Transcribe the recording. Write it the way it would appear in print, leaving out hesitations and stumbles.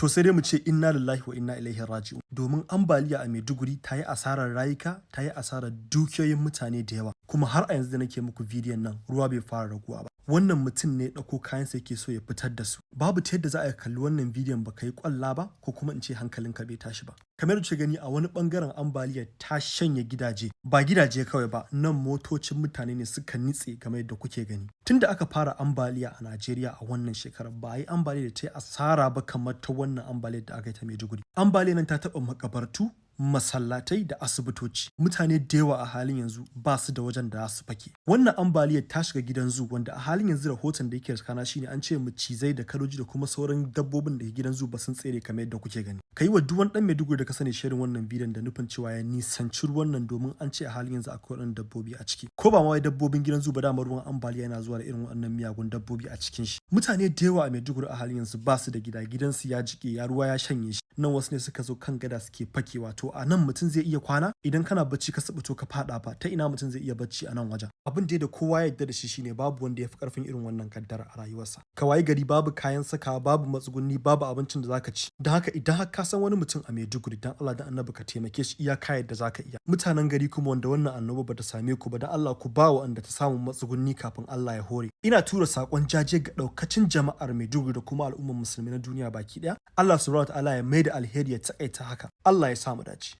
To sai dai mu ce inna lillahi wa inna ilaihi raji'un, domin ambaliya a Maiduguri ta yi asarar rayuka, ta yi asarar dukiyoyin mutane da yawa, kuma har a yanzu da nake muku bidiyon nan ruwa bai fara raguwa ba. Wannan mutum ne ɗauko kayansa yake so ya fitar da su. Babu ta yadda za a kalli wannan bidiyon ba ka yi ƙwalla ba, ko kuma in ce hankalinka bai tashi ba. Kamar da gani a wani ɓangaren ambaliyar ta shanye gidaje, ba gidaje kawai ba, nan motocin mutane ne suka nitse kamar yadda kuke gani. Tunda aka fara ambaliya a Najeriya a wannan shekarar ba a yi ambaliyar da ta yi asara ba kamar ta wannan ambaliyar da aka yi ta Maiduguri. Ambaliyar nan ta taɓa makabartu, masallatai da asibitoci. Mutane da yawa a halin yanzu ba su da wajen da za su fake. Wannan ambaliyar ta shiga gidan zoo, wanda a halin yanzu rahoton da yake kana shine an ce macizai da karoji da kuma sauran dabbobin da ke gidan zoo ba sun tsere kamar yadda kuke gani. Kai wa duk wani dan Maiduguri da ka sani shirin wannan bidiyon da nufin cewa ya nisanci ruwan nan, domin an ce a halin yanzu akwai waɗannan dabbobi a ciki. Ko ba ma wai dabbobin gidan zoo ba, dama ruwan ambaliya yana zuwa da irin waɗannan miyagun dabbobi a cikin shi. Mutane da yawa a Maiduguri a halin yanzu ba su da gida, gidansu ya jike, ya ruwa ya shanye shi. Nan wasu ne suka zo kan gada suke fakewa. To a nan mutum zai iya kwana idan kana bacci ka sabuto ka fada ba, ta ina mutum zai iya bacci a nan wajen? Abin da kowa ya yarda da shi shine babu wanda ya fi karfin irin wannan kaddara a rayuwarsa. Ka wayi gari babu kayan sakawa, babu matsugunni, babu abincin da zaka ci. Don haka idan har ka san wani mutum a Maiduguri, dan Allah dan Annabi ka taimake shi iya kayan da zaka iya. Mutanen gari kuma wanda wannan annoba bata same ku ba, dan Allah ku ba wa wanda ta samu matsugunni kafin Allah ya hore. Ina tura sakon jaje ga daukacin jama'ar Maiduguri da kuma al'ummar musulmi na duniya baki daya. Allah subhanahu wa ta'ala ya maida alheri ya takaita haka. Allah ya sa mu dace.